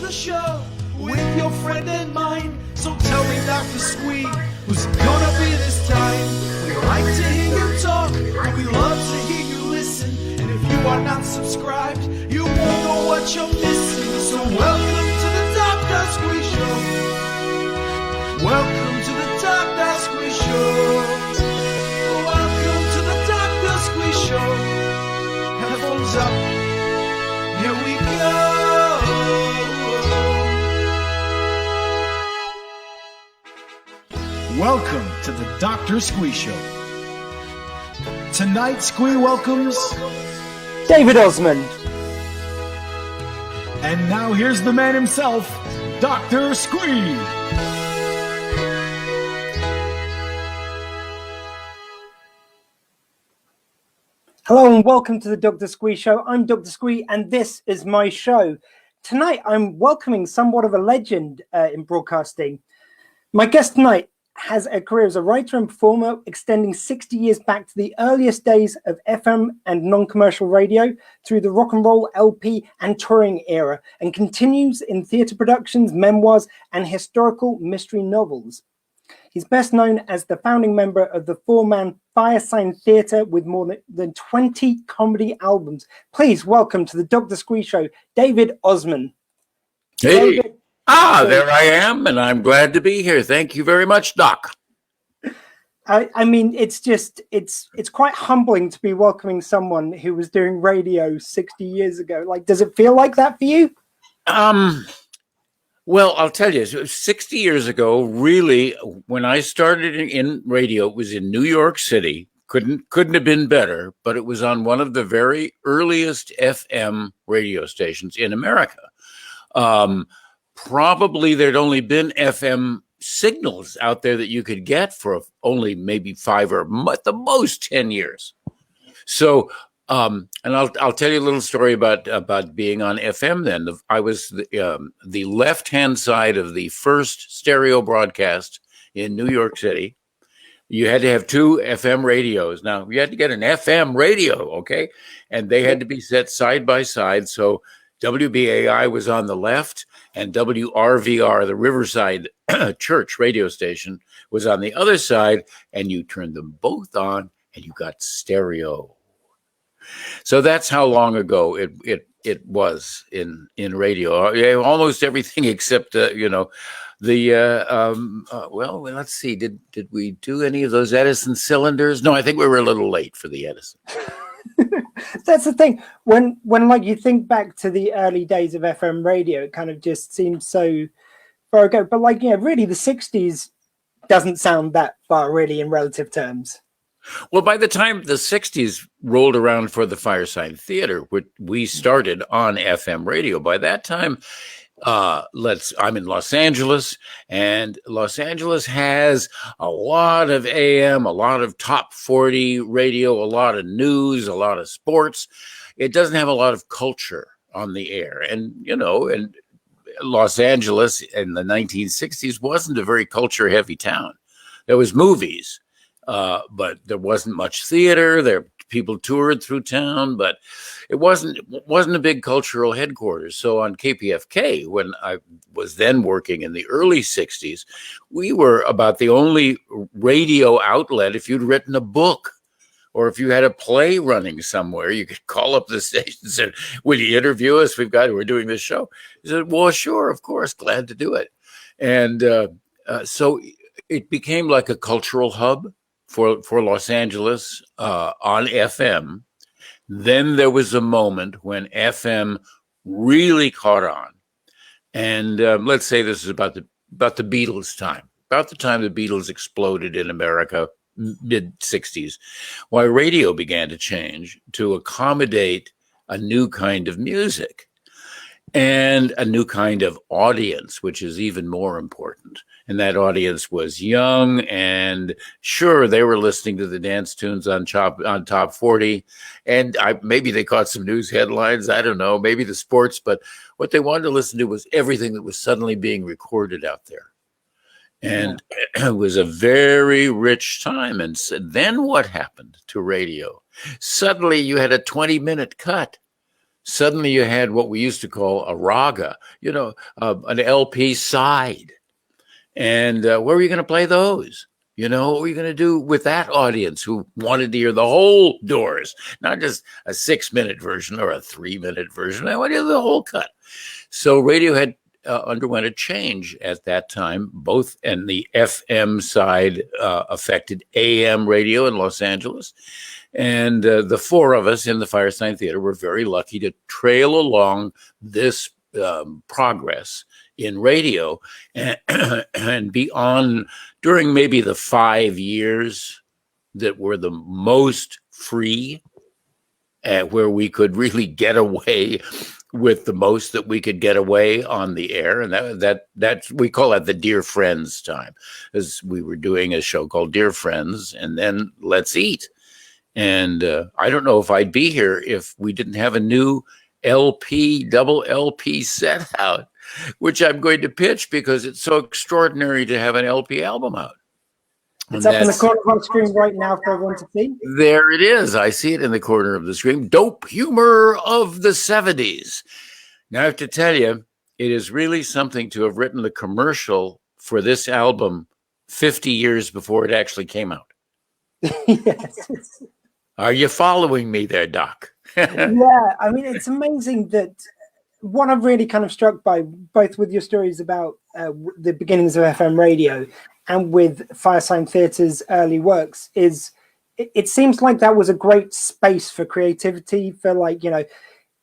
the show with your friend and mine. So tell me, Doctor Squee, who's it gonna be this time? We like to hear you talk, and we love to hear you listen. And if you are not subscribed, you won't know what you're missing. So welcome to the Doctor Squee Show. Welcome to the Doctor Squee Show. Welcome to the Doctor Squee Show. Headphones up. Here we go. Welcome to the Doctor Squee Show. Tonight, Squee welcomes David Ossman. And now here's the man himself, Doctor Squee. Hello and welcome to the Doctor Squee Show. I'm Doctor Squee and this is my show. Tonight I'm welcoming somewhat of a legend in broadcasting. My guest tonight has a career as a writer and performer extending 60 years back to the earliest days of FM and non-commercial radio through the rock and roll, LP and touring era, and continues in theatre productions, memoirs and historical mystery novels. He's best known as the founding member of the four-man Firesign Theatre with more than 20 comedy albums. Please welcome to the Doctor Squee Show, David Ossman. Hey. David. There I am, and I'm glad to be here. Thank you very much, Doc. I mean, it's quite humbling to be welcoming someone who was doing radio 60 years ago. Like, does it feel like that for you? Well, I'll tell you, 60 years ago, really, when I started in radio, it was in New York City. Couldn't have been better, but it was on one of the very earliest FM radio stations in America. Probably there'd only been FM signals out there that you could get for only maybe 5 or at the most 10 years. So, and I'll tell you a little story about being on FM then. I was the left-hand side of the first stereo broadcast in New York City. You had to have 2 FM radios. Now, you had to get an FM radio, okay? And they had to be set side by side. So WBAI was on the left, and WRVR, the Riverside Church radio station, was on the other side, and you turned them both on, and you got stereo. So that's how long ago it was in radio. Almost everything except well, let's see. Did we do any of those Edison cylinders? No, I think we were a little late for the Edison. That's the thing. When like you think back to the early days of FM radio, it kind of just seems so far ago. But like, yeah, really the 60s doesn't sound that far really in relative terms. Well, by the time the 60s rolled around for the Firesign Theatre, we started on FM radio. By that time, I'm in Los Angeles, and Los Angeles has a lot of AM, a lot of top 40 radio, a lot of news, a lot of sports. It doesn't have a lot of culture on the air. And, and Los Angeles in the 1960s wasn't a very culture heavy town. There was movies, but there wasn't much theater. People toured through town, but it wasn't a big cultural headquarters. So on KPFK, when I was then working in the early 60s, we were about the only radio outlet. If you'd written a book or if you had a play running somewhere, you could call up the station and say, "Will you interview us? We're doing this show." He said, "Well, sure, of course, glad to do it." And so it became like a cultural hub for Los Angeles on FM. Then there was a moment when FM really caught on. And let's say this is about the Beatles time, about the time the Beatles exploded in America, mid-60s, why radio began to change to accommodate a new kind of music and a new kind of audience, which is even more important. And that audience was young, and sure, they were listening to the dance tunes on Top 40, and maybe they caught some news headlines, I don't know, maybe the sports, but what they wanted to listen to was everything that was suddenly being recorded out there. And it was a very rich time. And then what happened to radio? Suddenly you had a 20-minute cut. Suddenly you had what we used to call a raga, an LP side. And where were you going to play those? What were you going to do with that audience who wanted to hear the whole Doors, not just a 6-minute version or a 3-minute version? I wanted to hear the whole cut. So radio had underwent a change at that time, both and the FM side affected AM radio in Los Angeles. And the four of us in the Firesign Theater were very lucky to trail along this progress in radio and be on during maybe the 5 years that were the most free, where we could really get away with the most that we could get away on the air. And that's we call that the Dear Friends time, as we were doing a show called Dear Friends and then Let's Eat. And I don't know if I'd be here if we didn't have a new double LP set out, which I'm going to pitch because it's so extraordinary to have an LP album out. It's up in the corner of our screen right now for everyone to see. There it is. I see it in the corner of the screen. Dope Humor of the 70s. Now, I have to tell you, it is really something to have written the commercial for this album 50 years before it actually came out. Yes. Are you following me there, Doc? Yeah, I mean, it's amazing that what I'm really kind of struck by, both with your stories about the beginnings of FM radio and with Firesign Theatre's early works, is it seems like that was a great space for creativity, for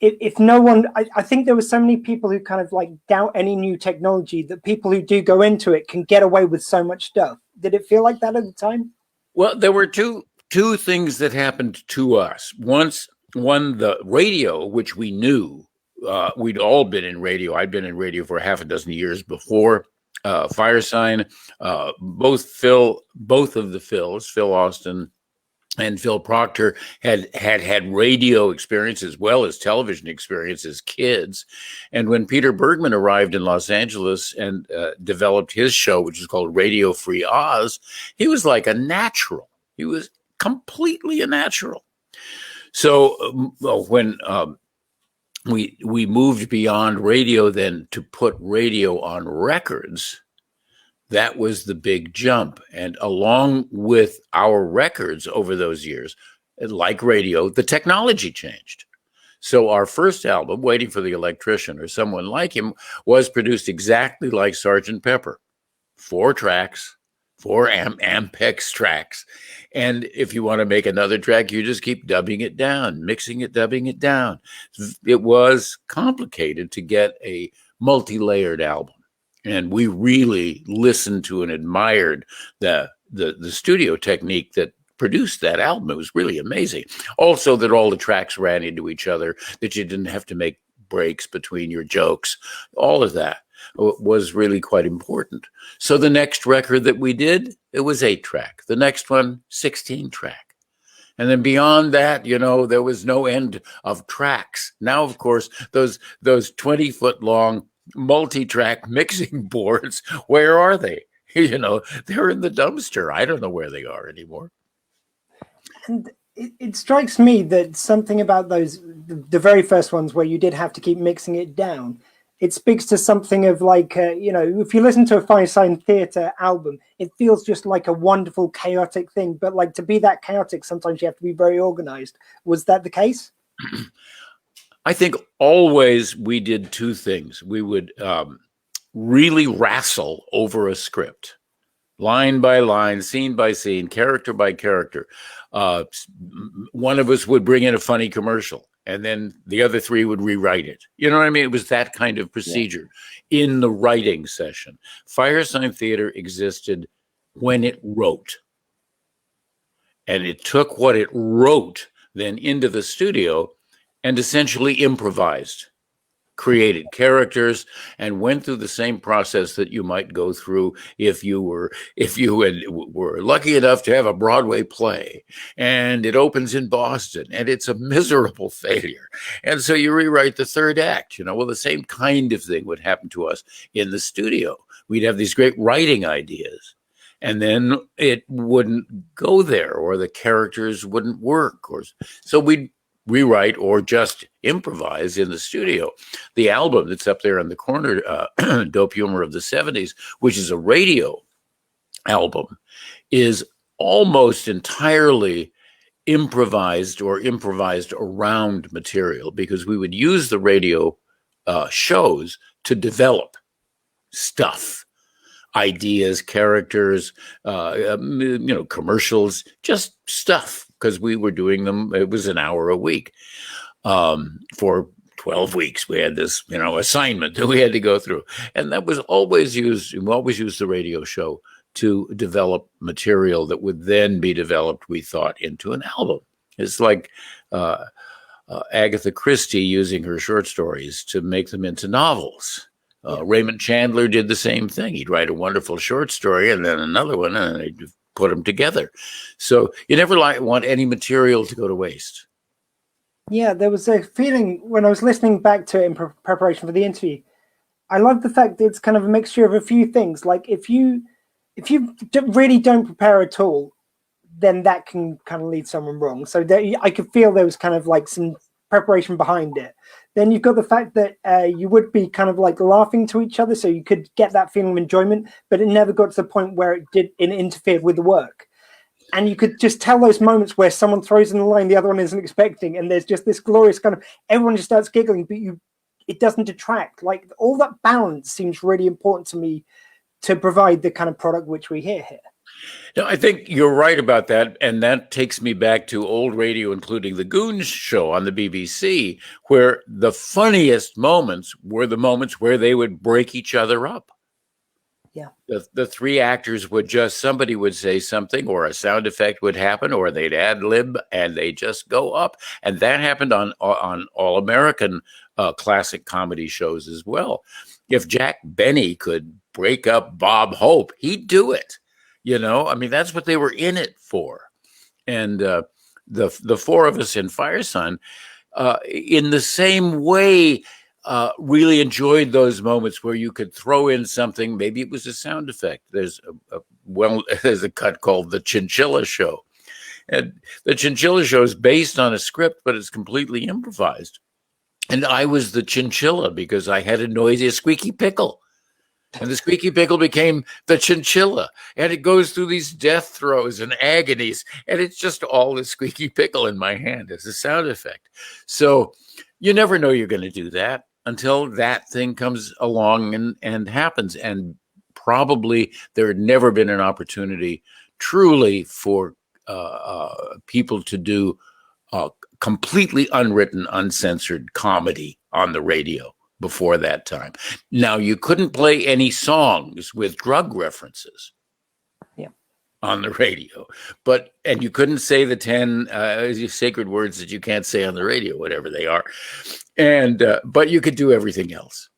if no one, I think there were so many people who kind of doubt any new technology, that people who do go into it can get away with so much stuff. Did it feel like that at the time? Well, there were two things that happened to us. One, the radio, which we knew, we'd all been in radio. I'd been in radio for half a dozen years before Firesign. Both of the Phils, Phil Austin and Phil Proctor, had radio experience as well as television experience as kids. And when Peter Bergman arrived in Los Angeles and developed his show, which is called Radio Free Oz, he was like a natural. He was completely a natural. So when we moved beyond radio then to put radio on records, that was the big jump. And along with our records over those years, like radio, the technology changed. So our first album, Waiting for the Electrician or Someone Like Him, was produced exactly like Sgt. Pepper. 4 tracks, 4 Ampex tracks. And if you want to make another track, you just keep dubbing it down, mixing it, dubbing it down. It was complicated to get a multi-layered album. And we really listened to and admired the studio technique that produced that album. It was really amazing. Also that all the tracks ran into each other, that you didn't have to make breaks between your jokes. All of that was really quite important. So the next record that we did, it was 8-track. The next one, 16-track. And then beyond that, there was no end of tracks. Now, of course, those 20-foot-long multi-track mixing boards, where are they? They're in the dumpster. I don't know where they are anymore. And it strikes me that something about those, the very first ones where you did have to keep mixing it down, it speaks to something of if you listen to a Firesign Theatre album, it feels just like a wonderful, chaotic thing. But to be that chaotic, sometimes you have to be very organized. Was that the case? I think always we did 2 things. We would really wrestle over a script, line by line, scene by scene, character by character. One of us would bring in a funny commercial, and then the other 3 would rewrite it. You know what I mean? It was that kind of procedure in the writing session. Firesign Theatre existed when it wrote. And it took what it wrote then into the studio and essentially improvised, created characters, and went through the same process that you might go through if you were lucky enough to have a Broadway play and it opens in Boston and it's a miserable failure. And so you rewrite the 3rd act, Well, the same kind of thing would happen to us in the studio. We'd have these great writing ideas, and then it wouldn't go there, or the characters wouldn't work, so we'd rewrite or just improvise in the studio. The album that's up there in the corner, Dope Humor of the 70s, which is a radio album, is almost entirely improvised or improvised around material, because we would use the radio shows to develop stuff, ideas, characters, commercials, just stuff, because we were doing them. It was an hour a week. For 12 weeks, we had this, assignment that we had to go through. And that was always used. We always used the radio show to develop material that would then be developed, we thought, into an album. It's like Agatha Christie using her short stories to make them into novels. Raymond Chandler did the same thing. He'd write a wonderful short story and then another one, and they'd put them together. So you never want any material to go to waste. Yeah, there was a feeling when I was listening back to it in preparation for the interview. I love the fact that it's kind of a mixture of a few things. Like if you really don't prepare at all, then that can kind of lead someone wrong. So I could feel there was kind of like some preparation behind it. Then you've got the fact that you would be kind of like laughing to each other, so you could get that feeling of enjoyment, but it never got to the point where it interfered with the work. And you could just tell those moments where someone throws in a line the other one isn't expecting, and there's just this glorious kind of, everyone just starts giggling, but it doesn't detract. Like all that balance seems really important to me to provide the kind of product which we hear here. No, I think you're right about that. And that takes me back to old radio, including the Goons show on the BBC, where the funniest moments were the moments where they would break each other up. Yeah. The three actors somebody would say something, or a sound effect would happen, or they'd ad lib, and they just go up. And that happened on all American classic comedy shows as well. If Jack Benny could break up Bob Hope, he'd do it. That's what they were in it for. And the four of us in Firesign, in the same way, really enjoyed those moments where you could throw in something. Maybe it was a sound effect. There's a cut called The Chinchilla Show. And The Chinchilla Show is based on a script, but it's completely improvised. And I was the chinchilla because I had a squeaky pickle. And the squeaky pickle became the chinchilla. And it goes through these death throes and agonies. And it's just all the squeaky pickle in my hand as a sound effect. So you never know you're going to do that until that thing comes along and happens. And probably there had never been an opportunity truly for people to do completely unwritten, uncensored comedy on the radio before that time. Now, you couldn't play any songs with drug references on the radio, and you couldn't say the 10 sacred words that you can't say on the radio, whatever they are. And but you could do everything else.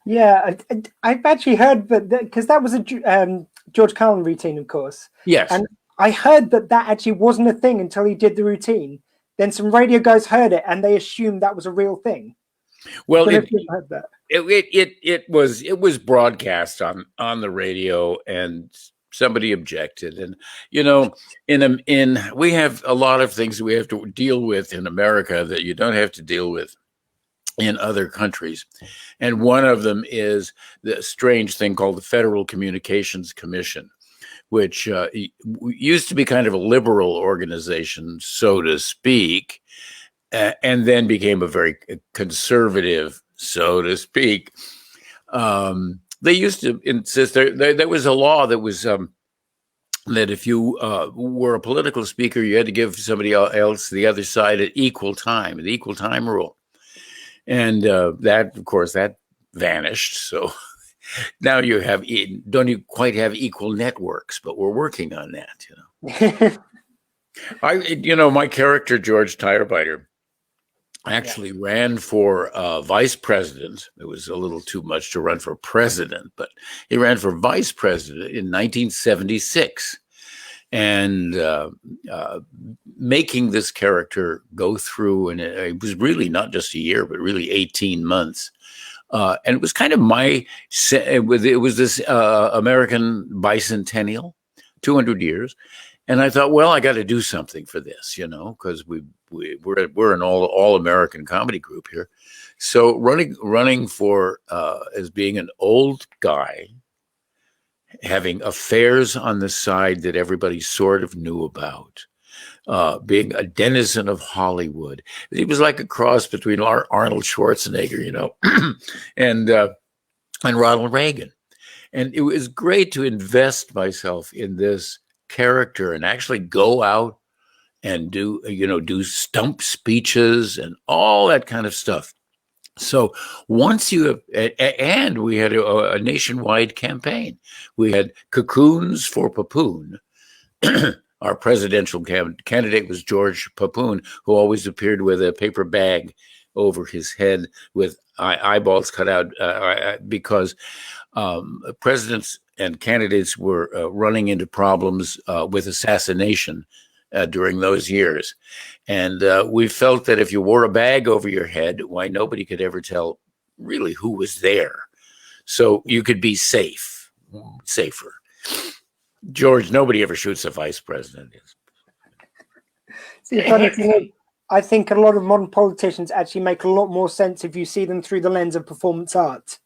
Yeah, I've actually heard that, because that was a George Carlin routine, of course. Yes. And I heard that actually wasn't a thing until he did the routine. Then some radio guys heard it and they assumed that was a real thing. Well, heard that. It was broadcast on the radio, and somebody objected. And we have a lot of things we have to deal with in America that you don't have to deal with in other countries. And one of them is the strange thing called the Federal Communications Commission, which used to be kind of a liberal organization, so to speak, and then became a very conservative, so to speak. They used to insist there was a law that was that if you were a political speaker, you had to give somebody else the other side at equal time, the equal time rule. And that, of course, that vanished. So now don't you quite have equal networks, but we're working on that, my character, George Tirebiter, actually ran for vice president. It was a little too much to run for president, but he ran for vice president in 1976. And making this character go through, and it was really not just a year, but really 18 months. And it was kind of it was this American bicentennial, 200 years. And I thought, well, I got to do something for this, because we're an all American comedy group here. So running for as being an old guy, having affairs on the side that everybody sort of knew about, being a denizen of Hollywood. He was like a cross between Arnold Schwarzenegger, and Ronald Reagan. And it was great to invest myself in this character and actually go out and do stump speeches and all that kind of stuff. So once you have, and we had a nationwide campaign. We had Cocoons for Papoon. Our presidential candidate was George Papoon, who always appeared with a paper bag over his head with eyeballs cut out because presidents and candidates were running into problems with assassination during those years. And we felt that if you wore a bag over your head, why, nobody could ever tell really who was there. So you could be safer. George, nobody ever shoots a vice president. See, funny thing is, I think a lot of modern politicians actually make a lot more sense if you see them through the lens of performance art.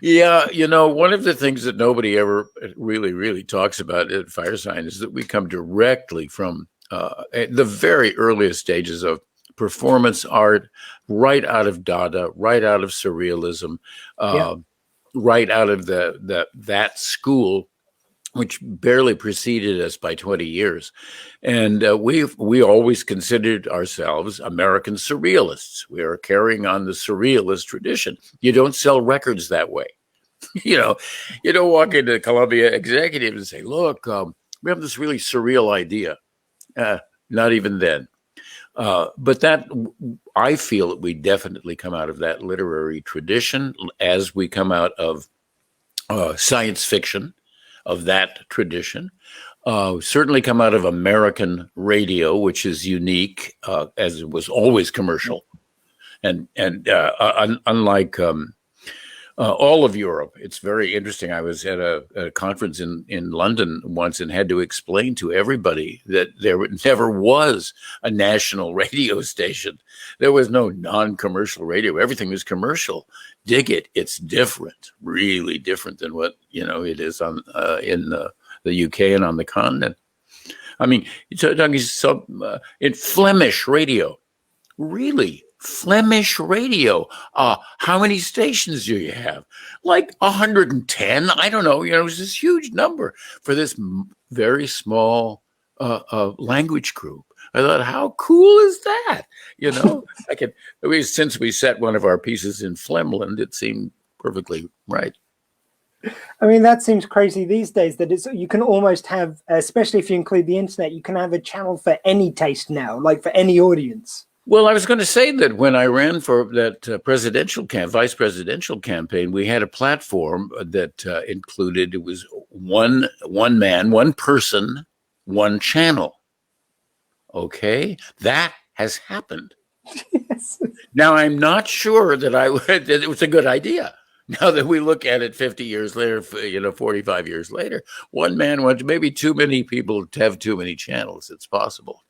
Yeah, one of the things that nobody ever really talks about at Firesign is that we come directly from the very earliest stages of performance art, right out of Dada, right out of Surrealism, right out of that school, which barely preceded us by 20 years. And we always considered ourselves American surrealists. We are carrying on the surrealist tradition. You don't sell records that way. You don't walk into Columbia Executive and say, look, we have this really surreal idea. Not even then. But that, I feel that we definitely come out of that literary tradition as we come out of science fiction, of that tradition. Certainly come out of American radio, which is unique, as it was always commercial. And unlike all of Europe, it's very interesting. I was at a conference in London once and had to explain to everybody that there never was a national radio station. There was no non-commercial radio. Everything was commercial. Dig it. It's different, really different than what it is on in the UK and on the continent. I mean, in Flemish radio, really. Flemish radio. How many stations do you have? Like 110. I don't know. It was this huge number for this very small language group. I thought, how cool is that? Since we set one of our pieces in Flemland, it seemed perfectly right. I mean, that seems crazy these days that you can almost have, especially if you include the internet, you can have a channel for any taste now, like for any audience. Well, I was going to say that when I ran for that vice presidential campaign, we had a platform that included, it was one man, one person, one channel. Okay, that has happened. Yes. Now, I'm not sure that that it was a good idea. Now that we look at it 50 years later, 45 years later, one man, maybe too many people have too many channels. It's possible,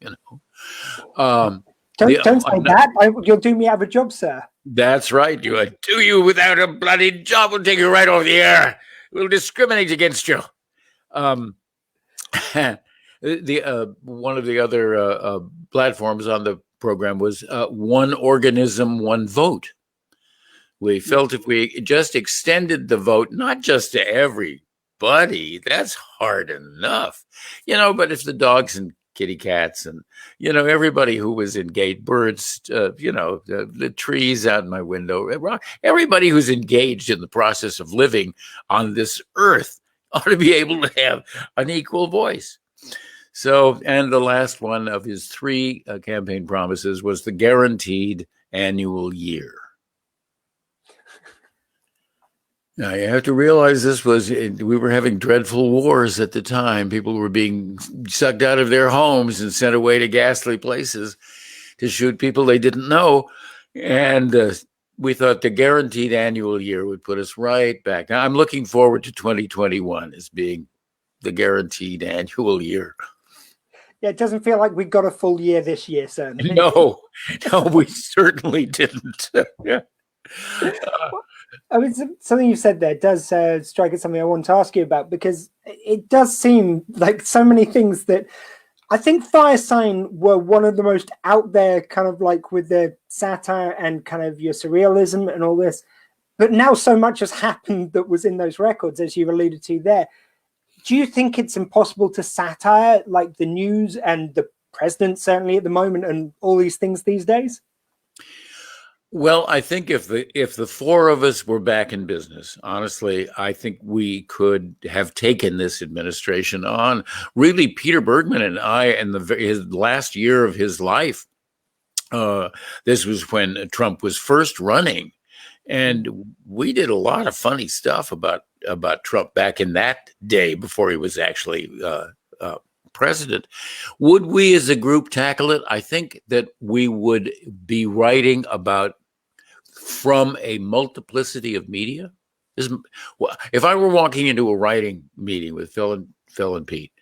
Don't say that. You'll do me out of a job, sir. That's right. Do you without a bloody job? We'll take you right off the air. We'll discriminate against you. One of the other platforms on the program was One Organism, One Vote. We felt if we just extended the vote, not just to everybody, that's hard enough, but if the dogs and kitty cats and, everybody who was engaged, birds, the trees out my window, everybody who's engaged in the process of living on this earth ought to be able to have an equal voice. So, and the last one of his three campaign promises was the guaranteed annual year. Now, you have to realize we were having dreadful wars at the time. People were being sucked out of their homes and sent away to ghastly places to shoot people they didn't know. And we thought the guaranteed annual year would put us right back. Now, I'm looking forward to 2021 as being the guaranteed annual year. Yeah, it doesn't feel like we got a full year this year, certainly. No, we certainly didn't. Yeah. I mean, something you said there does strike at something I want to ask you about, because it does seem like so many things that I think Firesign were one of the most out there, kind of like with the satire and kind of your surrealism and all this. But now so much has happened that was in those records, as you've alluded to there. Do you think it's impossible to satire like the news and the president, certainly at the moment, and all these things these days? Well, I think if the four of us were back in business, honestly, I think we could have taken this administration on. Really, Peter Bergman and I, in his last year of his life, this was when Trump was first running, and we did a lot of funny stuff about Trump back in that day before he was actually president. Would we as a group tackle it? I think that we would be writing about from a multiplicity of media. If I were walking into a writing meeting with Phil and Pete,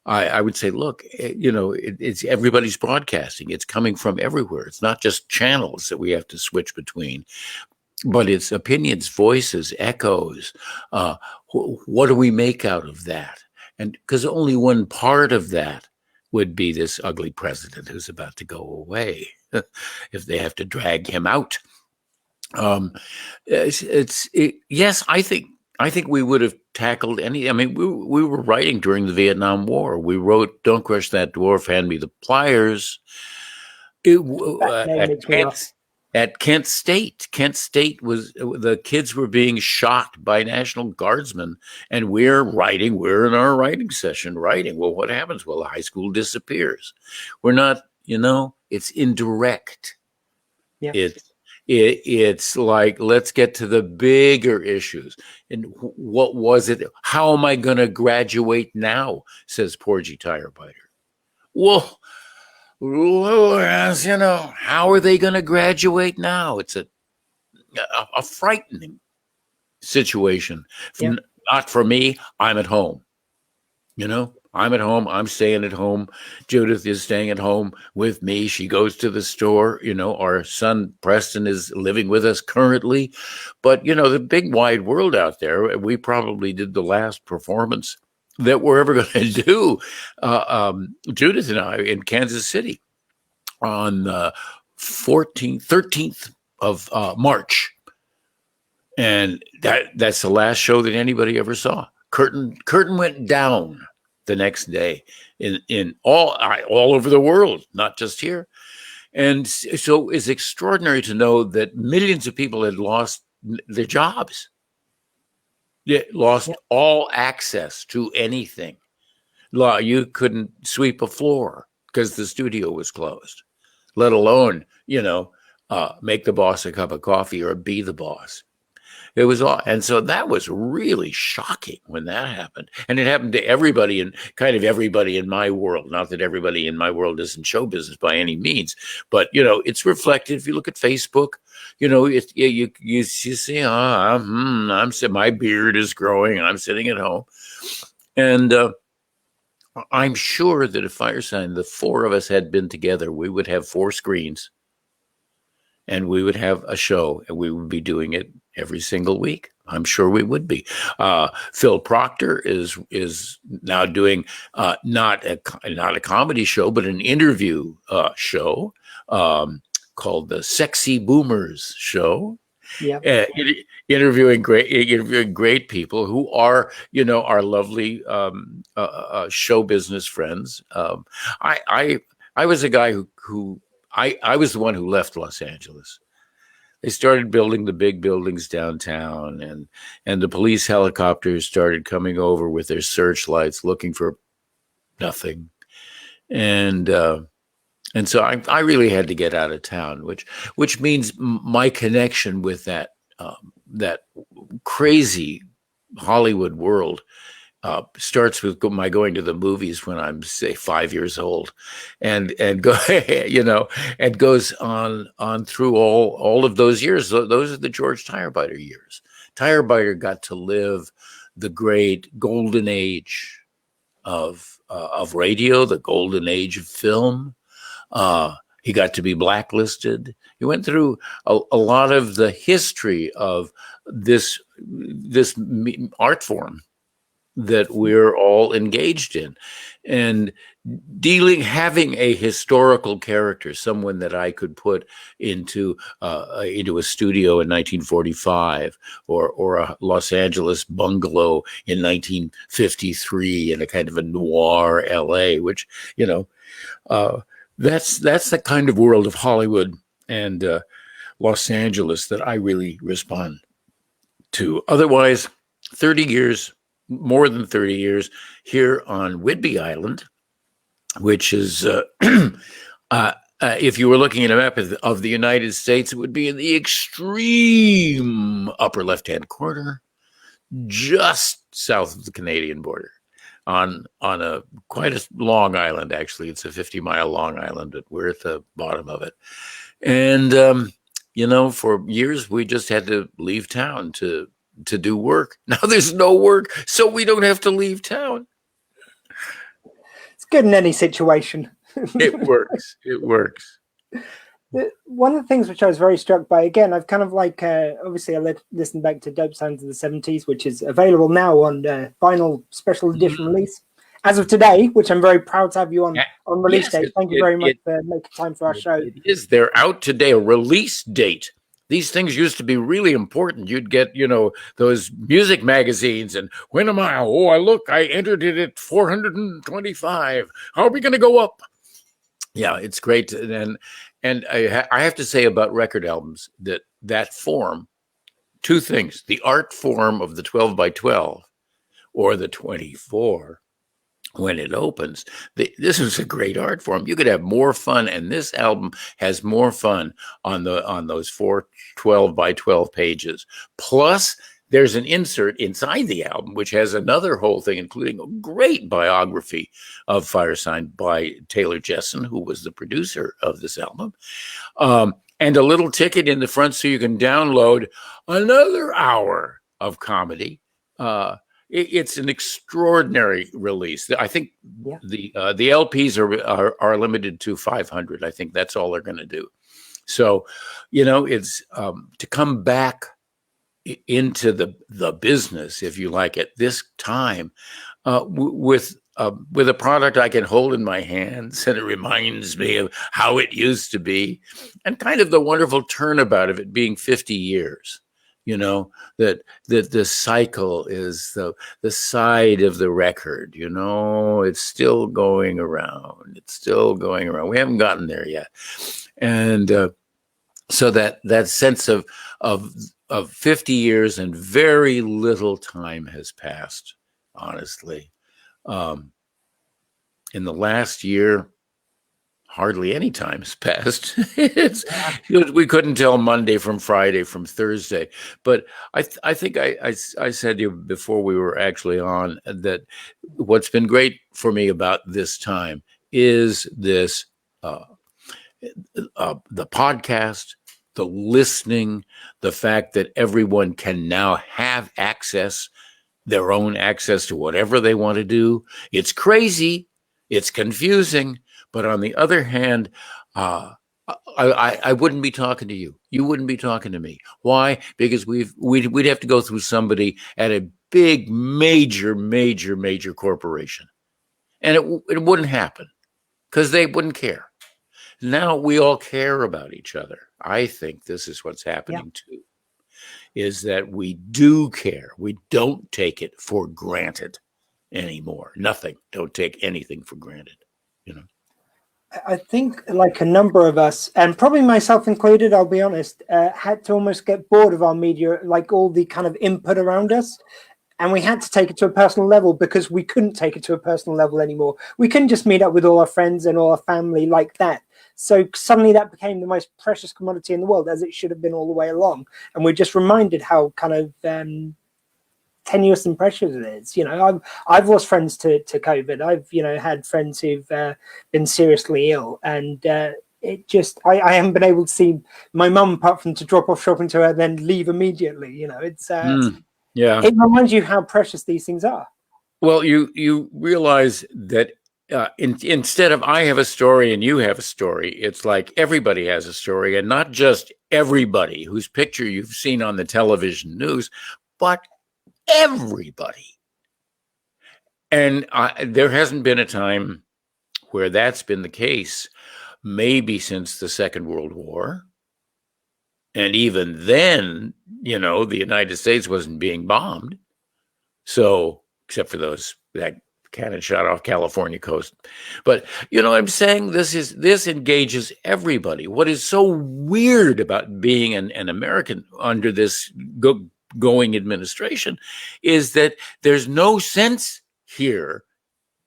I would say, look, it's everybody's broadcasting. It's coming from everywhere. It's not just channels that we have to switch between, but it's opinions, voices, echoes. What do we make out of that? And because only one part of that would be this ugly president who's about to go away if they have to drag him out. Yes, I think we would have tackled any. I mean, we were writing during the Vietnam War. We wrote "Don't Crush That Dwarf, Hand Me the Pliers." At Kent State. Kent State was, the kids were being shot by National Guardsmen, and we're in our writing session writing. Well, what happens? Well, the high school disappears. We're not, it's indirect. Yeah. It's like, let's get to the bigger issues. And what was it? How am I going to graduate now? Says Porgy Tirebiter. Well, how are they going to graduate now? It's a frightening situation. Yeah. Not for me. I'm at home. I'm at home. I'm staying at home. Judith is staying at home with me. She goes to the store. Our son Preston is living with us currently. But, the big wide world out there, we probably did the last performance that we're ever going to do, Judith and I, in Kansas City on the 13th of March. And that's the last show that anybody ever saw. Curtain went down the next day in all over the world, not just here. And so it's extraordinary to know that millions of people had lost their jobs. Lost all access to anything. You couldn't sweep a floor because the studio was closed, let alone, make the boss a cup of coffee or be the boss. It was all, and so that was really shocking when that happened. And it happened to everybody and kind of everybody in my world. Not that everybody in my world is in show business by any means, but it's reflected. If you look at Facebook, you see, I'm sitting, my beard is growing and I'm sitting at home. And I'm sure that if Firesign, the four of us had been together, we would have 4 screens and we would have a show and we would be doing it every single week. I'm sure we would be. Phil Proctor is now doing not a comedy show, but an interview show called the Sexy Boomers Show. Yeah, interviewing great people who are our lovely show business friends. I was a guy who I was the one who left Los Angeles. They started building the big buildings downtown, and the police helicopters started coming over with their searchlights looking for nothing. And so I really had to get out of town, which means my connection with that crazy Hollywood world starts with my going to the movies when I'm, say, 5 years old, and go and goes on through all of those years. Those are the George Tirebiter years. Tirebiter got to live the great golden age of radio, the golden age of film. He got to be blacklisted. He went through a lot of the history of this art form that we're all engaged in, and having a historical character, someone that I could put into a studio in 1945 or a Los Angeles bungalow in 1953 in a kind of a noir LA, which, that's the kind of world of Hollywood and Los Angeles that I really respond to. Otherwise, 30 years, more than 30 years here on Whidbey Island, which is, if you were looking at a map of the United States, it would be in the extreme upper left-hand corner, just south of the Canadian border, on a quite a long island. Actually, it's a 50-mile long island, but we're at the bottom of it. And for years we just had to leave town to do work. Now there's no work, so we don't have to leave town. It's good in any situation. It works. It works. One of the things which I was very struck by, again, I've kind of obviously I listened back to Dope Sounds of the 70s, which is available now on vinyl special edition release as of today, which I'm very proud to have you on release date. Thank you very much for making time for our show. It is. They're out today, a release date. These things used to be really important. You'd get, those music magazines, and when am I? Oh, I entered it at 425. How are we going to go up? Yeah, it's great. And I have to say about record albums that form, two things: the art form of the 12 by 12 or the 24 when it opens. This is a great art form. You could have more fun, and this album has more fun on those 4 12 by 12 pages. Plus, there's an insert inside the album which has another whole thing, including a great biography of Firesign by Taylor Jessen, who was the producer of this album, and a little ticket in the front so you can download another hour of comedy. It's an extraordinary release. I think the LPs are limited to 500. I think that's all they're going to do. So, it's to come back into the business, if you like, at this time, with a product I can hold in my hands, and it reminds me of how it used to be, and kind of the wonderful turnabout of it being 50 years. That the cycle is the side of the record, it's still going around. It's still going around. We haven't gotten there yet. And so that sense of 50 years and very little time has passed, honestly. In the last year, hardly any time has passed. We couldn't tell Monday from Friday from Thursday. But I think I said to you before we were actually on that what's been great for me about this time is this the podcast, the listening, the fact that everyone can now have their own access to whatever they want to do. It's crazy. It's confusing. But on the other hand, I wouldn't be talking to you. You wouldn't be talking to me. Why? Because we'd have to go through somebody at a big, major corporation. And it wouldn't happen because they wouldn't care. Now we all care about each other. I think this is what's happening too, is that we do care. We don't take it for granted anymore. Nothing. Don't take anything for granted, I think like a number of us, and probably myself included, I'll be honest, had to almost get bored of our media, like all the kind of input around us. And we had to take it to a personal level because we couldn't take it to a personal level anymore. We couldn't just meet up with all our friends and all our family like that. So suddenly that became the most precious commodity in the world, as it should have been all the way along. And we're just reminded how kind of tenuous and precious it is. I've lost friends to COVID. I've had friends who've been seriously ill, and it just I haven't been able to see my mum apart from to drop off shopping to her, then leave immediately. It's it reminds you how precious these things are. Well, you realize that instead of I have a story and you have a story, it's like everybody has a story, and not just everybody whose picture you've seen on the television news, but everybody. And there hasn't been a time where that's been the case, maybe since the Second World War. And even then, the United States wasn't being bombed. So, except for that cannon shot off California coast. But, I'm saying this engages everybody. What is so weird about being an American under this going administration is that there's no sense here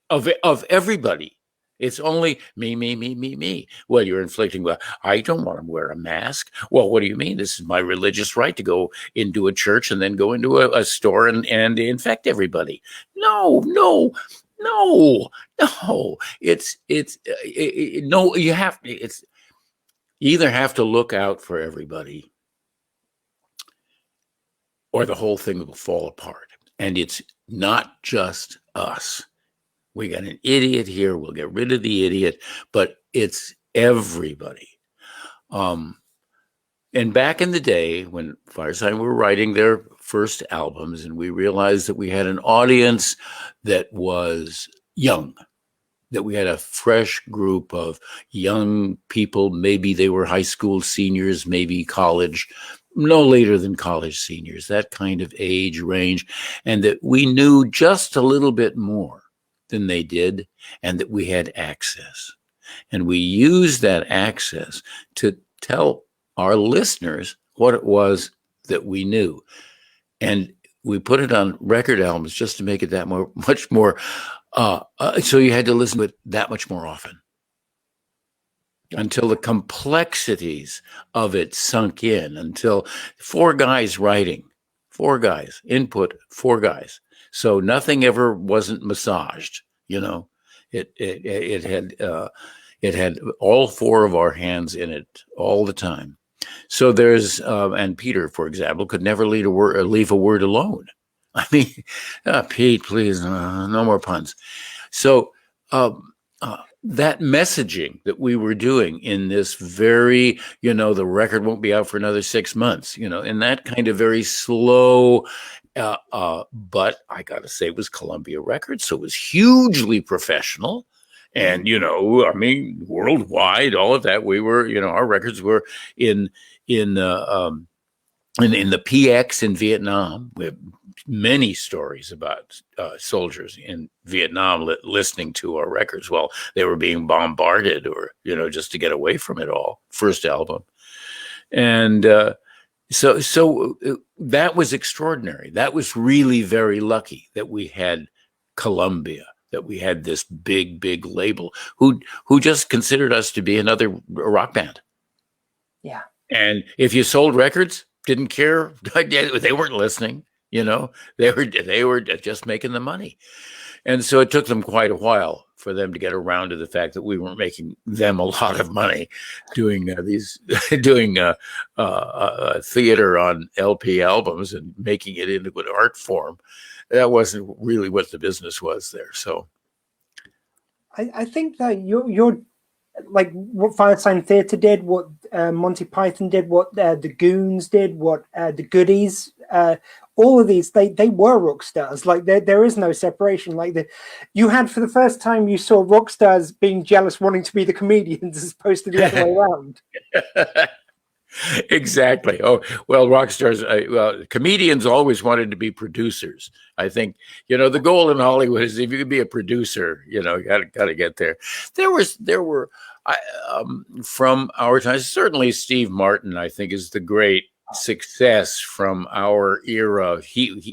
of everybody. It's only me, me, me, me, me. Well, you're inflicting, well, I don't want to wear a mask. Well, what do you mean? This is my religious right to go into a church and then go into a store and infect everybody. No. It's no, you either have to look out for everybody or the whole thing will fall apart. And it's not just us. We got an idiot here. We'll get rid of the idiot, but it's everybody. And back in the day when Firesign were writing their first albums, and we realized that we had an audience that was young, that we had a fresh group of young people. Maybe they were high school seniors, maybe college, no later than college seniors, that kind of age range, and that we knew just a little bit more than they did, and that we had access. And we used that access to tell our listeners what it was that we knew. And we put it on record albums just to make it that much more. So you had to listen to it that much more often until the complexities of it sunk in, until four guys writing, input, four guys. So nothing ever wasn't massaged, It had all four of our hands in it all the time. So there's and Peter, for example, could never leave a word alone. I mean, Pete, please, no more puns. So that messaging that we were doing in this very, the record won't be out for another 6 months, in that kind of very slow. But I got to say, it was Columbia Records, so it was hugely professional. And, worldwide, all of that, we were, our records were in the PX in Vietnam. We have many stories about soldiers in Vietnam listening to our records while they were being bombarded or, just to get away from it all. First album. And so that was extraordinary. That was really very lucky that we had Columbia, that we had this big, big label who just considered us to be another rock band. Yeah. And if you sold records, didn't care. They weren't listening, they were just making the money. And so it took them quite a while for them to get around to the fact that we weren't making them a lot of money doing theater on LP albums and making it into an art form. That wasn't really what the business was there. So I think that you're like what Firesign Theatre did, what Monty Python did, what the Goons did, what the Goodies, all of these, they were rock stars. Like there is no separation. Like you had, for the first time, you saw rock stars being jealous, wanting to be the comedians as opposed to the other way around. Exactly. Oh, well, rock stars, comedians always wanted to be producers. I think, the goal in Hollywood is if you could be a producer, you got to get there. There were from our time, certainly Steve Martin, I think, is the great success from our era.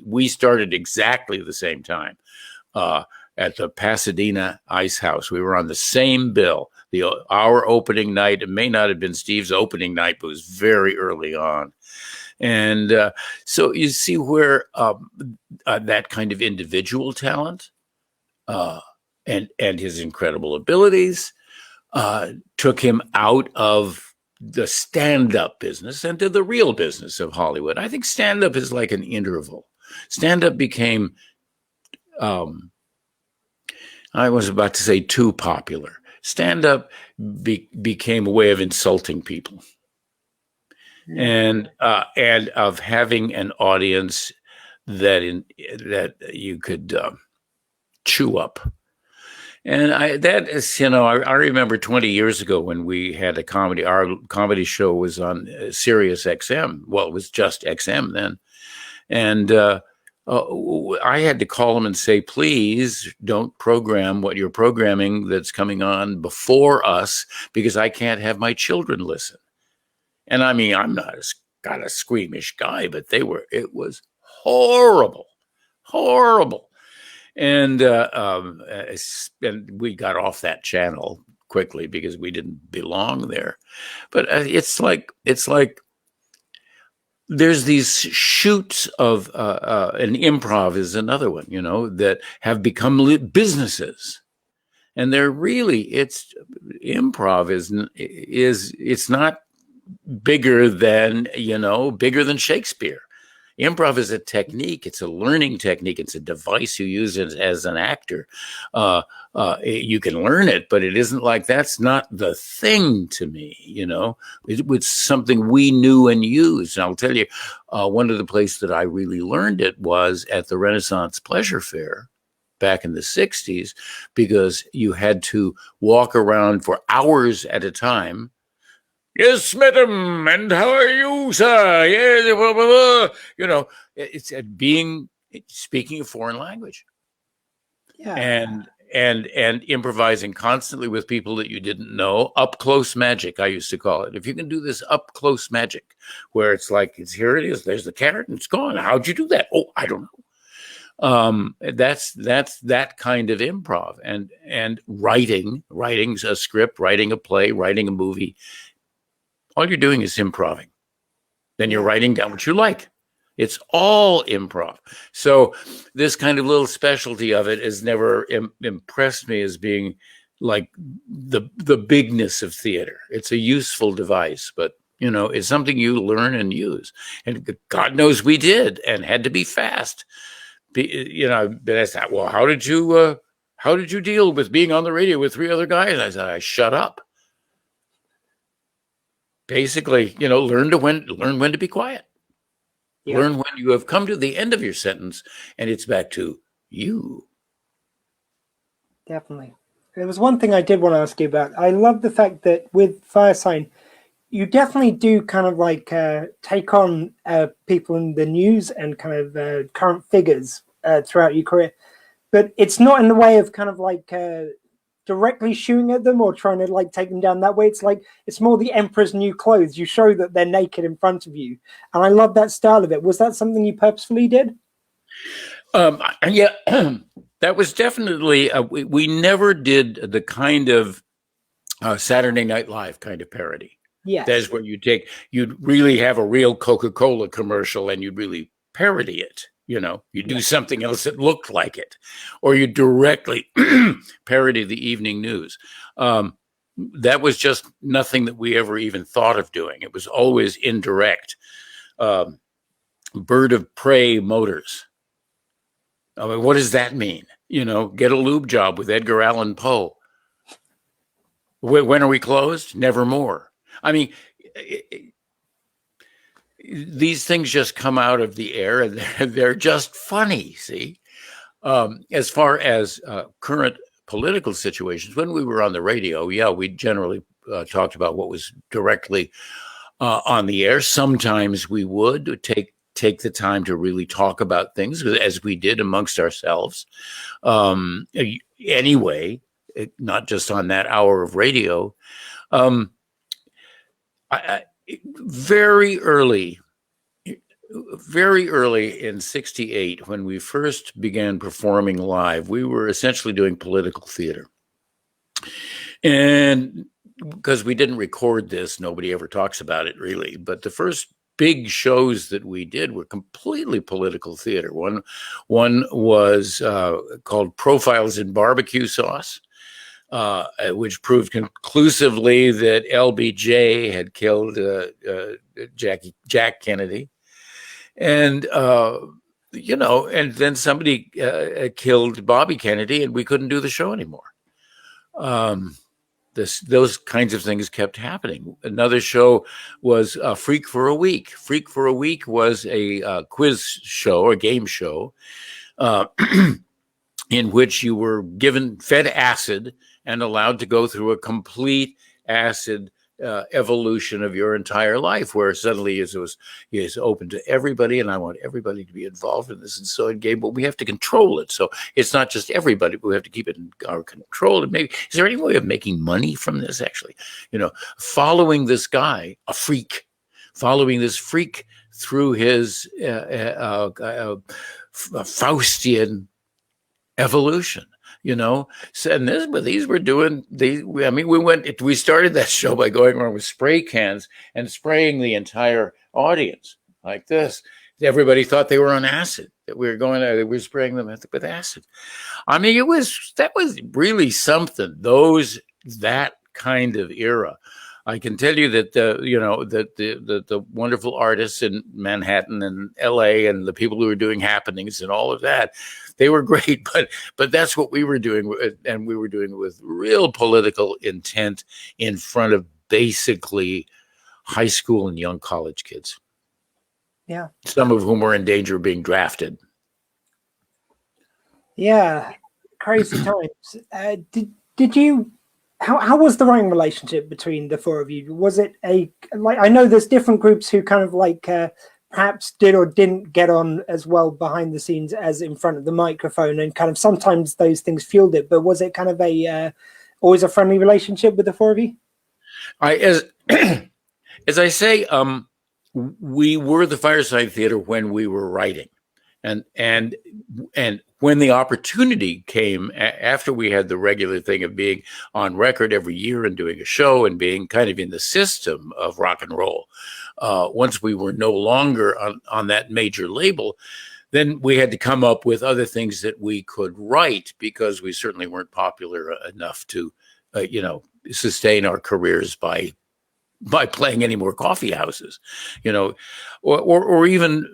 We started exactly the same time at the Pasadena Ice House. We were on the same bill. Our opening night, it may not have been Steve's opening night, but it was very early on. And so you see where that kind of individual talent and his incredible abilities took him out of the stand-up business and to the real business of Hollywood. I think stand-up is like an interval. Stand-up became I was about to say too popular. Stand-up became a way of insulting people, and of having an audience that you could chew up. And that is, I remember 20 years ago when we had our comedy show was on Sirius XM. Well, it was just XM then. And I had to call them and say, please don't program what you're programming that's coming on before us, because I can't have my children listen. And I mean, I'm not a squeamish guy, but it was horrible, horrible. And we got off that channel quickly because we didn't belong there. But it's like there's these shoots of and improv is another one, that have become businesses, and they're really improv it's not bigger than Shakespeare. Improv is a technique. It's a learning technique. It's a device you use as an actor. You can learn it, but it isn't like that's not the thing to me. It was something we knew and used. And I'll tell you, one of the places that I really learned it was at the Renaissance Pleasure Fair back in the 60s, because you had to walk around for hours at a time. Yes, madam, and how are you, sir? Yes, blah, blah, blah. It's speaking a foreign language, and improvising constantly with people that you didn't know. Up close magic, I used to call it. If you can do this up close magic, where it's like, here it is, there's the carrot, and it's gone. How'd you do that? Oh, I don't know. That's that kind of improv, and writing a script, writing a play, writing a movie. All you're doing is improving. Then you're writing down what you like. It's all improv. So this kind of little specialty of it has never impressed me as being like the bigness of theater. It's a useful device, but it's something you learn and use. And God knows we did, and had to be fast. But I thought, well, how did you deal with being on the radio with three other guys? I said, I shut up. Basically, learn when to be quiet. Yeah. Learn when you have come to the end of your sentence and it's back to you. Definitely. There was one thing I did want to ask you about. I love the fact that with Firesign, you definitely do kind of like take on people in the news and kind of current figures throughout your career. But it's not in the way of kind of like directly shooting at them or trying to like take them down that way. It's more the emperor's new clothes. You show that they're naked in front of you, and I love that style of it. Was that something you purposefully did? Yeah, that was definitely we never did the kind of Saturday Night Live kind of parody. Yeah, that's where you'd really have a real Coca-Cola commercial and you'd really parody it. You do something else that looked like it, or you directly parody the evening news. That was just nothing that we ever even thought of doing. It was always indirect. Bird of prey motors. I mean, what does that mean? Get a lube job with Edgar Allan Poe. When are we closed? Nevermore. I mean, these things just come out of the air, and they're just funny. See, as far as current political situations, when we were on the radio, we generally talked about what was directly on the air. Sometimes we would take the time to really talk about things, as we did amongst ourselves. Anyway, not just on that hour of radio. Very early in 1968, when we first began performing live, we were essentially doing political theater. And because we didn't record this, nobody ever talks about it really. But the first big shows that we did were completely political theater. One was called Profiles in Barbecue Sauce. Which proved conclusively that LBJ had killed Jack Kennedy. And and then somebody killed Bobby Kennedy, and we couldn't do the show anymore. Those kinds of things kept happening. Another show was Freak for a Week. Freak for a Week was a quiz show or game show in which you were fed acid and allowed to go through a complete acid evolution of your entire life, where suddenly it was open to everybody, and I want everybody to be involved in this and so in game, but we have to control it. So it's not just everybody, but we have to keep it in our control. And maybe, is there any way of making money from this, actually? Following this guy, a freak, following this freak through his Faustian evolution. So, and these were doing we started that show by going around with spray cans and spraying the entire audience like this. Everybody thought they were on acid, that we were spraying them with acid. I mean, that was really something, that kind of era. I can tell you that the wonderful artists in Manhattan and LA and the people who were doing happenings and all of that, they were great, but that's what we were doing, and we were doing it with real political intent in front of basically high school and young college kids. Yeah. Some of whom were in danger of being drafted. Yeah. Crazy times. Did you, how was the writing relationship between the four of you? Was it I know there's different groups who kind of perhaps did or didn't get on as well behind the scenes as in front of the microphone, and kind of sometimes those things fueled it, but was it kind of always a friendly relationship with the four of you? As I say, we were the Firesign Theater when we were writing, and when the opportunity came after we had the regular thing of being on record every year and doing a show and being kind of in the system of rock and roll, once we were no longer on that major label, then we had to come up with other things that we could write, because we certainly weren't popular enough to, sustain our careers by playing any more coffee houses, or even,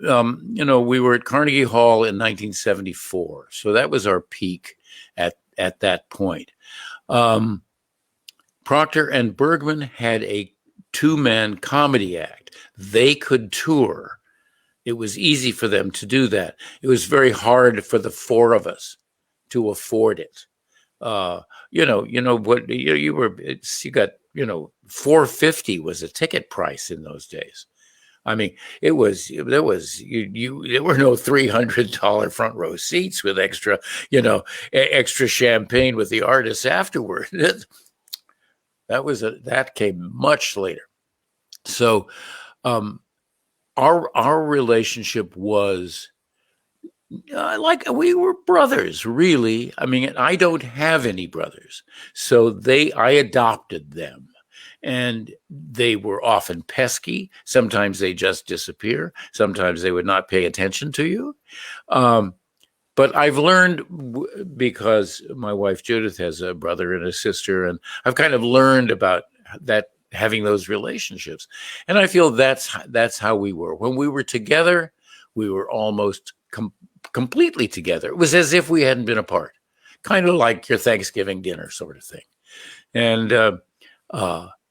we were at Carnegie Hall in 1974. So that was our peak at that point. Proctor and Bergman had a two-man comedy act. They could tour. It was easy for them to do that. It was very hard for the four of us to afford it. You got $4.50 was a ticket price in those days. I mean, there were no $300 front row seats with extra champagne with the artists afterward. That came much later. So, our relationship was we were brothers, really. I mean, I don't have any brothers, so I adopted them. And they were often pesky. Sometimes they just disappear. Sometimes they would not pay attention to you. But I've learned, because my wife Judith has a brother and a sister, and I've kind of learned about that, having those relationships. And I feel that's how we were. When we were together, we were almost completely together. It was as if we hadn't been apart, kind of like your Thanksgiving dinner sort of thing. And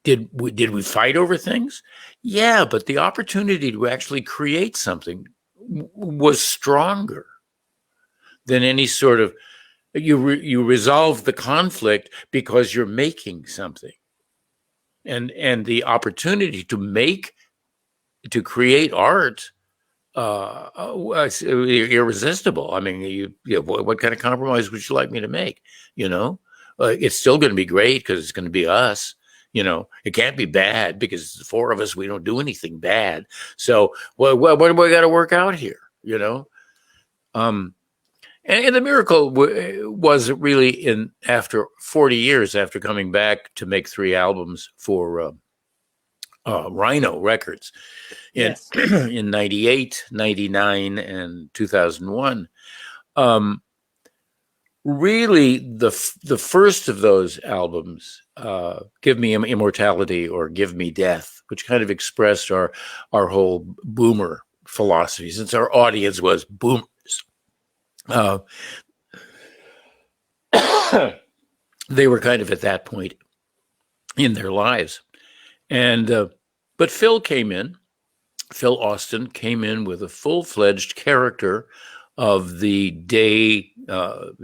did we fight over things? Yeah, but the opportunity to actually create something was stronger than any sort of, you resolve the conflict because you're making something. And the opportunity to create art was irresistible. I mean, what kind of compromise would you like me to make? It's still going to be great because it's going to be us. It can't be bad because the four of us, we don't do anything bad. So, what do we got to work out here? And the miracle was really after 40 years after coming back to make 3 albums for Rhino Records in 98, 99, and 2001. Really, the first of those albums, Give Me Immortality or Give Me Death, which kind of expressed our whole boomer philosophy, since our audience was boomers. Uh, they were kind of at that point in their lives. And but Phil Austin came in with a full-fledged character of the day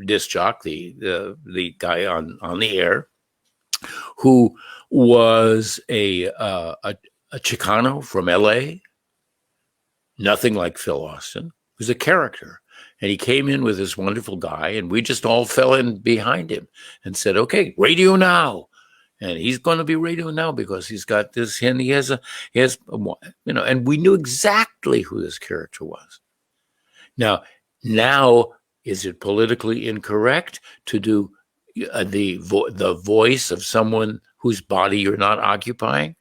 disc jockey, the guy on the air, who was a Chicano from L.A., nothing like Phil Austin. He was a character. And he came in with this wonderful guy, and we just all fell in behind him and said, okay, radio now. And he's going to be radio now because he's got this, and he has, and we knew exactly who this character was. Now, is it politically incorrect to do the voice of someone whose body you're not occupying?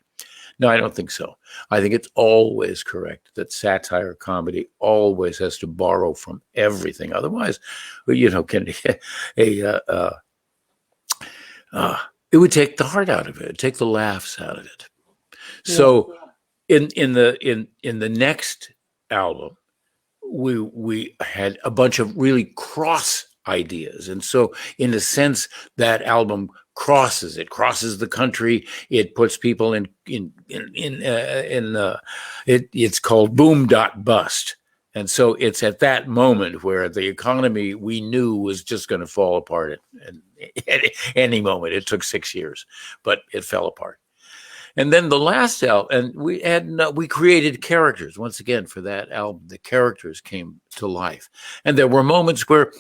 No, I don't think so. I think it's always correct that satire comedy always has to borrow from everything. Otherwise, it would take the heart out of it, take the laughs out of it. Yeah. So, in the next album, we had a bunch of really cross ideas, and so in a sense, that album crosses the country. It puts people it's called Boom Dot Bust. And so it's at that moment where the economy we knew was just going to fall apart at any moment. It took 6 years, but it fell apart. And then the last album, and we created characters once again for that album. The characters came to life, and there were moments where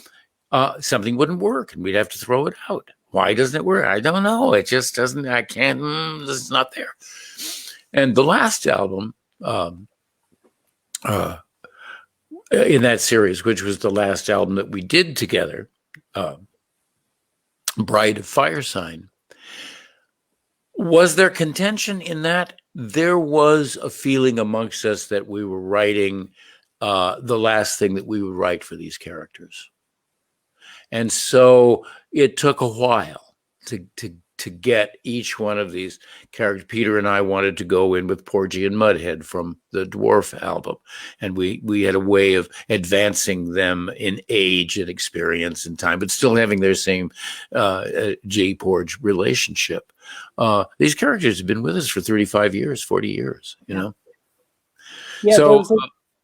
something wouldn't work, and we'd have to throw it out. Why doesn't it work? I don't know. It just doesn't. I can't. It's not there. And the last album in that series, which was the last album that we did together, Bride of Firesign, was there contention in that? There was a feeling amongst us that we were writing the last thing that we would write for these characters. And so it took a while to get each one of these characters. Peter and I wanted to go in with Porgy and Mudhead from the Dwarf album. And we had a way of advancing them in age and experience and time, but still having their same J-Porge relationship. These characters have been with us for 35 years, 40 years, you know? Yeah, so...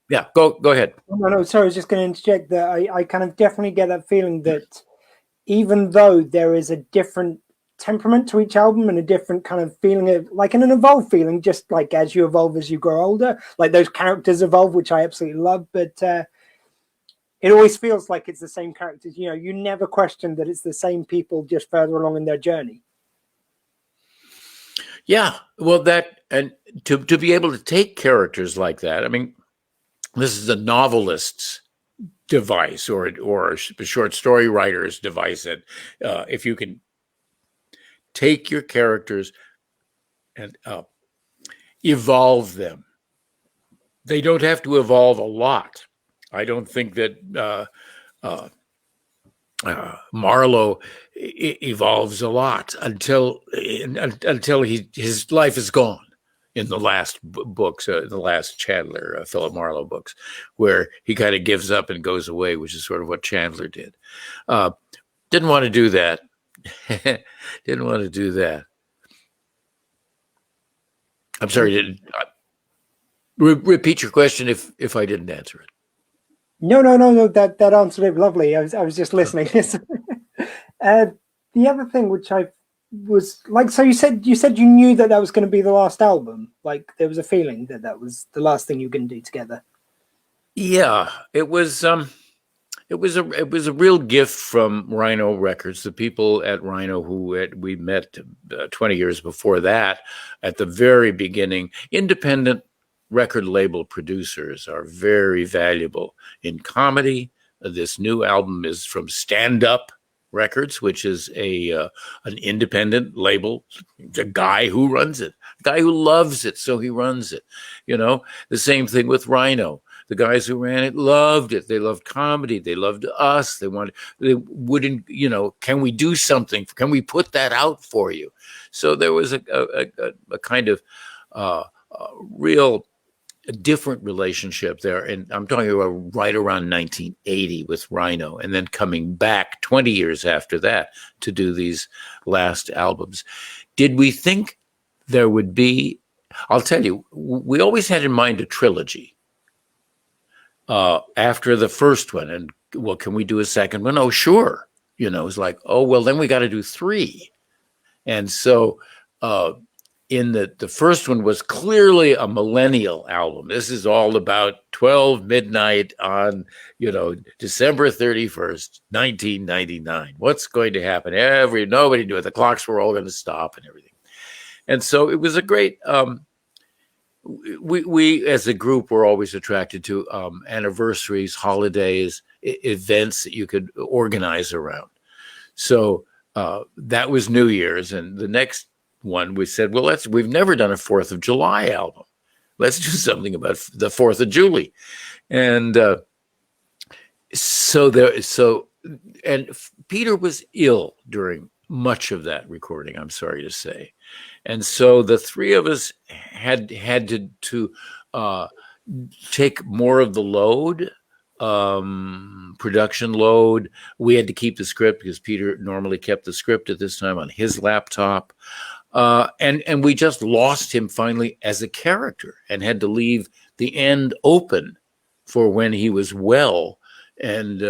Yeah, go ahead. No, sorry, I was just going to interject that I kind of definitely get that feeling that even though there is a different temperament to each album and a different kind of feeling of like an evolved feeling, just like as you evolve as you grow older, like those characters evolve, which I absolutely love, but it always feels like it's the same characters. You know, you never question that it's the same people just further along in their journey. Yeah, well, and to be able to take characters like that, I mean, this is a novelist's device or a short story writer's device that if you can take your characters and evolve them. They don't have to evolve a lot. I don't think that Marlowe evolves a lot until his life is gone. In the last books, the last Chandler, Philip Marlowe books, where he kind of gives up and goes away, which is sort of what Chandler did. Didn't want to do that. Didn't want to do that. I'm sorry. Repeat your question if I didn't answer it. No. That answered it lovely. I was just listening. The other thing, which I was like, so you said you knew that was going to be the last album. Like there was a feeling that was the last thing you were going to do together. Yeah, it was a real gift from Rhino Records. The people at Rhino we met 20 years before that, at the very beginning. Independent record label producers are very valuable in comedy. This new album is from Stand Up Records, which is an independent label. The guy who runs it, the guy who loves it, so he runs it. You know, the same thing with Rhino. The guys who ran it loved it. They loved comedy. They loved us. They wouldn't, you know, can we do something? Can we put that out for you? So there was a kind of real a different relationship there. And I'm talking about right around 1980 with Rhino, and then coming back 20 years after that to do these last albums. Did we think there would be, I'll tell you, we always had in mind a trilogy after the first one. And, well, can we do a second one? Oh, sure. You know, it's like, oh, well, then we got to do three. And so in the first one was clearly a millennial album. This is all about 12 midnight on, you know, December 31st, 1999. What's going to happen? Nobody knew it. The clocks were all going to stop and everything. And so it was a great, we as a group were always attracted to anniversaries, holidays, events that you could organize around. So that was New Year's. And the next one, we said, well, we've never done a 4th of July album. Let's do something about the 4th of July. And and Peter was ill during much of that recording, I'm sorry to say. And so the three of us had to take more of the load, production load. We had to keep the script because Peter normally kept the script at this time on his laptop. And we just lost him finally as a character and had to leave the end open for when he was well and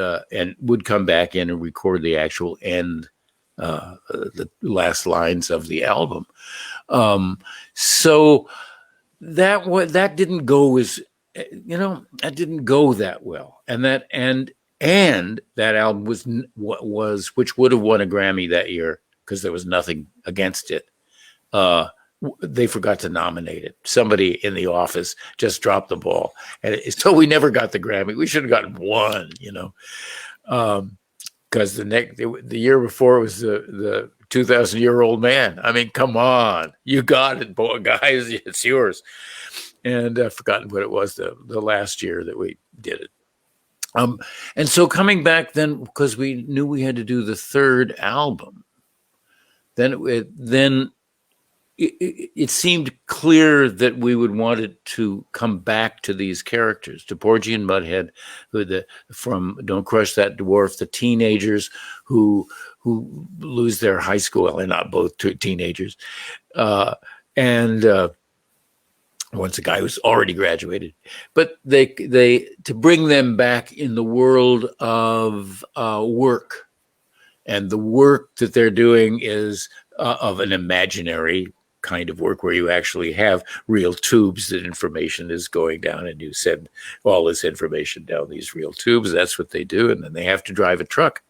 would come back in and record the actual end, the last lines of the album. So that didn't go that didn't go that well. And that album was which would have won a Grammy that year because there was nothing against it. They forgot to nominate it. Somebody in the office just dropped the ball, and so we never got the Grammy. We should have gotten one, because the year before it was the 2,000-year-old man. I mean, come on, you got it, boy, guys, it's yours. And I've forgotten what it was the last year that we did it. And so coming back then, because we knew we had to do the third album, then it seemed clear that we would want it to come back to these characters, to Porgy and Mudhead, from Don't Crush That Dwarf, the teenagers who lose their high school, and not both teenagers, and once a guy who's already graduated, but they to bring them back in the world of work, and the work that they're doing is of an imaginary kind of work where you actually have real tubes that information is going down, and you send all this information down these real tubes. That's what they do, and then they have to drive a truck.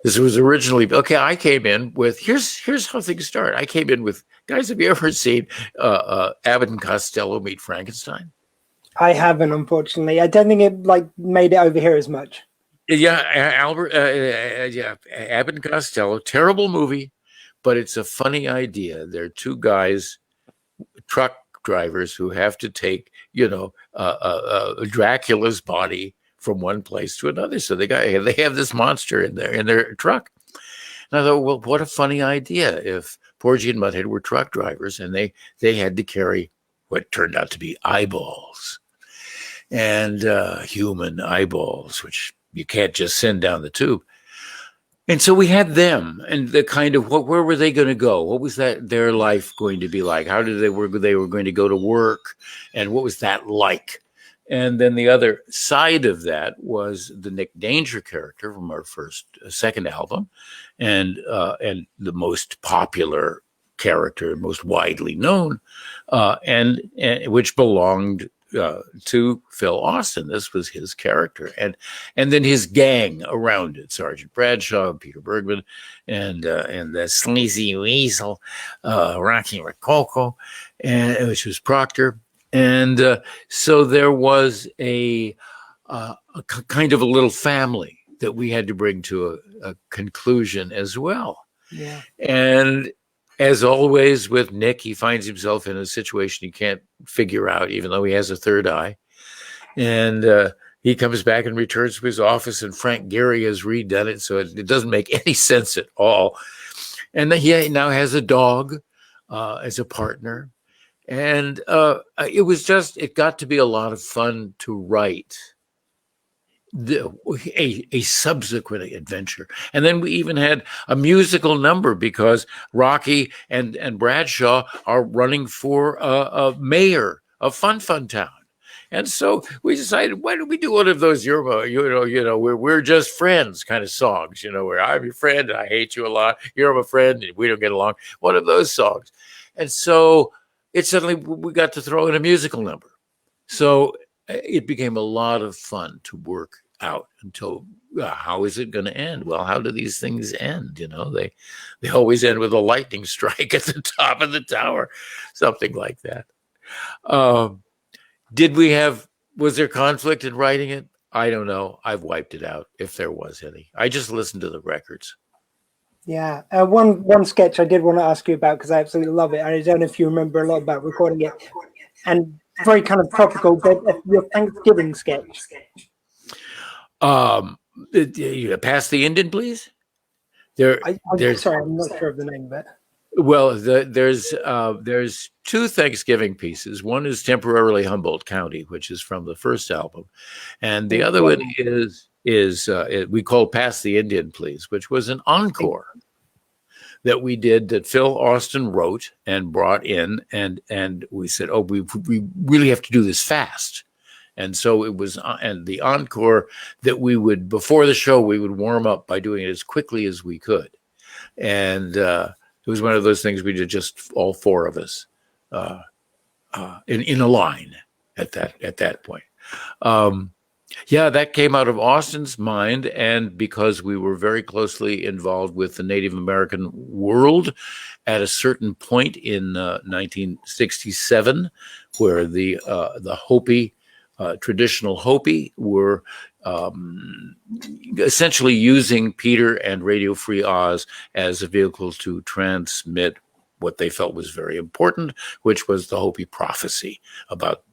This was originally I came in with here's how things start. I came in with, guys, have you ever seen Abbott and Costello Meet Frankenstein? I haven't, unfortunately. I don't think it made it over here as much. Yeah, Abbott and Costello, terrible movie, but it's a funny idea. They're two guys, truck drivers, who have to take, Dracula's body from one place to another. So they have this monster in their truck. And I thought, well, what a funny idea if Porgy and Mudhead were truck drivers and they had to carry what turned out to be eyeballs, and human eyeballs, which you can't just send down the tube. And so we had them, and the kind of where were they going to go? What was their life going to be like? How did they were going to go to work, and what was that like? And then the other side of that was the Nick Danger character from our second album, and the most popular character, most widely known, and which belonged to Phil Austin. This was his character, and then his gang around it: Sergeant Bradshaw, Peter Bergman, and the sleazy weasel, Rocky Rococo, which was Proctor. And so there was a kind of a little family that we had to bring to a conclusion as well. Yeah. And as always with Nick, he finds himself in a situation he can't figure out, even though he has a third eye. And he comes back and returns to his office, and Frank Gehry has redone it, so it doesn't make any sense at all. And he now has a dog as a partner. And it got to be a lot of fun to write a subsequent adventure. And then we even had a musical number because Rocky and Bradshaw are running for a mayor of Fun Fun Town. And so we decided, why don't we do one of those we're just friends kind of songs, where I'm your friend and I hate you a lot. You're my friend and we don't get along. One of those songs. And so we got to throw in a musical number. So it became a lot of fun to work out until how is it going to end? Well, how do these things end? They always end with a lightning strike at the top of the tower, something like that. Was there conflict in writing it? I don't know. I've wiped it out if there was any. I just listened to the records. Yeah. One sketch I did want to ask you about because I absolutely love it. I don't know if you remember a lot about recording it, and very kind of topical, but your Thanksgiving sketch. Pass the Indian, please. Sorry, I'm not sure of the name of it. Well, there's two Thanksgiving pieces. One is Temporarily Humboldt County, which is from the first album, and the other one is we call Pass the Indian, Please, which was an encore that we did that Phil Austin wrote and brought in, and we said, oh, we really have to do this fast. And so it was, and the encore that we would, before the show, we would warm up by doing it as quickly as we could. And it was one of those things we did just all four of us in a line at that point. That came out of Austin's mind, and because we were very closely involved with the Native American world at a certain point in 1967, where the Hopi, traditional Hopi, were essentially using Peter and Radio Free Oz as a vehicle to transmit what they felt was very important, which was the Hopi prophecy about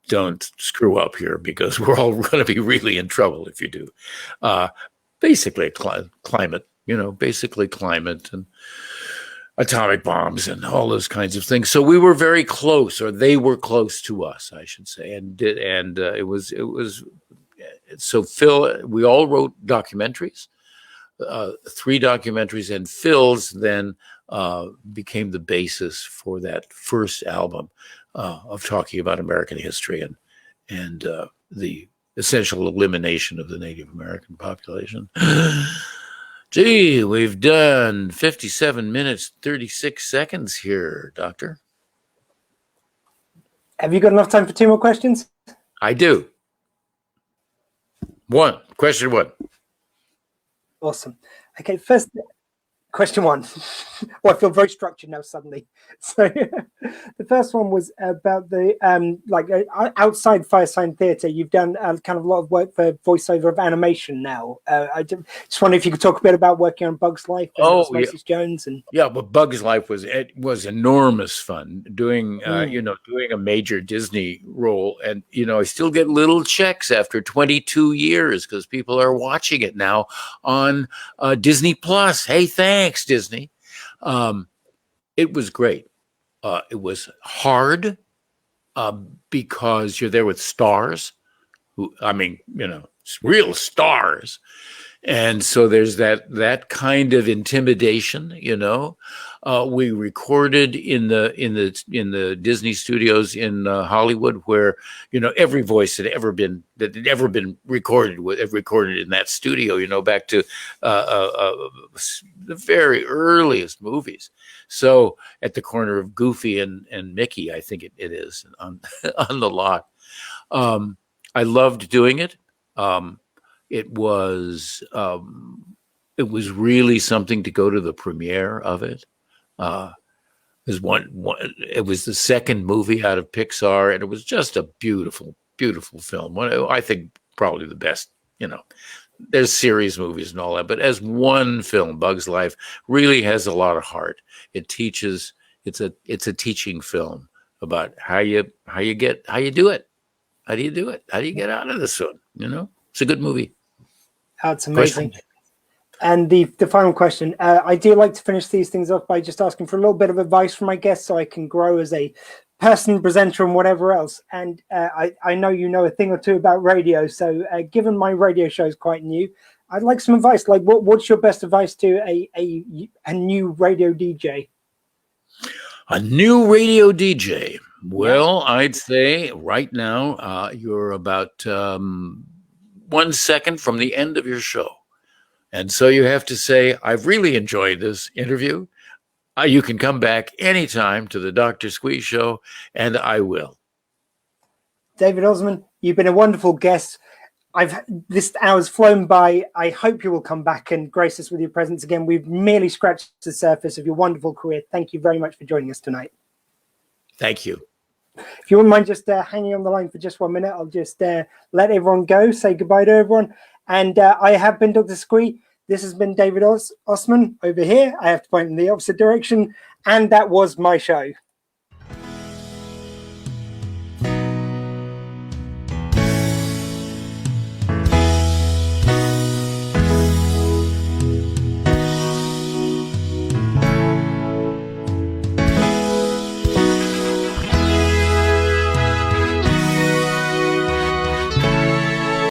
don't screw up here because we're all going to be really in trouble if you do. Basically climate, basically climate and atomic bombs and all those kinds of things. So we were very close, or they were close to us, I should say. And it was so Phil, we all wrote documentaries, 3 documentaries, and Phil's then became the basis for that first album of talking about American history and the essential elimination of the Native American population. Gee, we've done 57 minutes, 36 seconds here, Doctor. Have you got enough time for 2 more questions? I do. Question one. Awesome. Okay, first, question 1. Oh, I feel very structured now suddenly. So the first one was about the outside Firesign Theatre. You've done kind of a lot of work for voiceover of animation now. I just wonder if you could talk a bit about working on Bug's Life and Osmosis Jones. And but Bug's Life was enormous fun doing doing a major Disney role, and I still get little checks after 22 years because people are watching it now on Disney Plus. Hey, thanks, Disney. It was great. It was hard because you're there with stars real stars. And so there's that kind of intimidation, We recorded in the Disney studios in Hollywood, where every voice that had ever been recorded in that studio, back to the very earliest movies. So at the corner of Goofy and Mickey, I think it is on the lot. I loved doing it. It was really something to go to the premiere of it. It was the second movie out of Pixar, and it was just a beautiful, beautiful film. I think probably the best. There's series movies and all that, but as one film, Bug's Life really has a lot of heart. It teaches. It's a teaching film about how you do it. How do you do it? How do you get out of this one? It's a good movie. That's amazing. And the final question, I do like to finish these things off by just asking for a little bit of advice from my guests so I can grow as a person, presenter, and whatever else. And I know you know a thing or two about radio, so given my radio show is quite new, I'd like some advice. Like, what's your best advice to a new radio DJ? A new radio DJ. Well, I'd say right now you're about 1 second from the end of your show. And so you have to say, I've really enjoyed this interview. You can come back anytime to the Doctor Squee Show, and I will. David Ossman, you've been a wonderful guest. This hour's flown by. I hope you will come back and grace us with your presence again. We've merely scratched the surface of your wonderful career. Thank you very much for joining us tonight. Thank you. If you wouldn't mind just hanging on the line for just 1 minute, I'll just let everyone go, say goodbye to everyone. And I have been Dr. Squee. This has been David Ossman over here. I have to point in the opposite direction. And that was my show.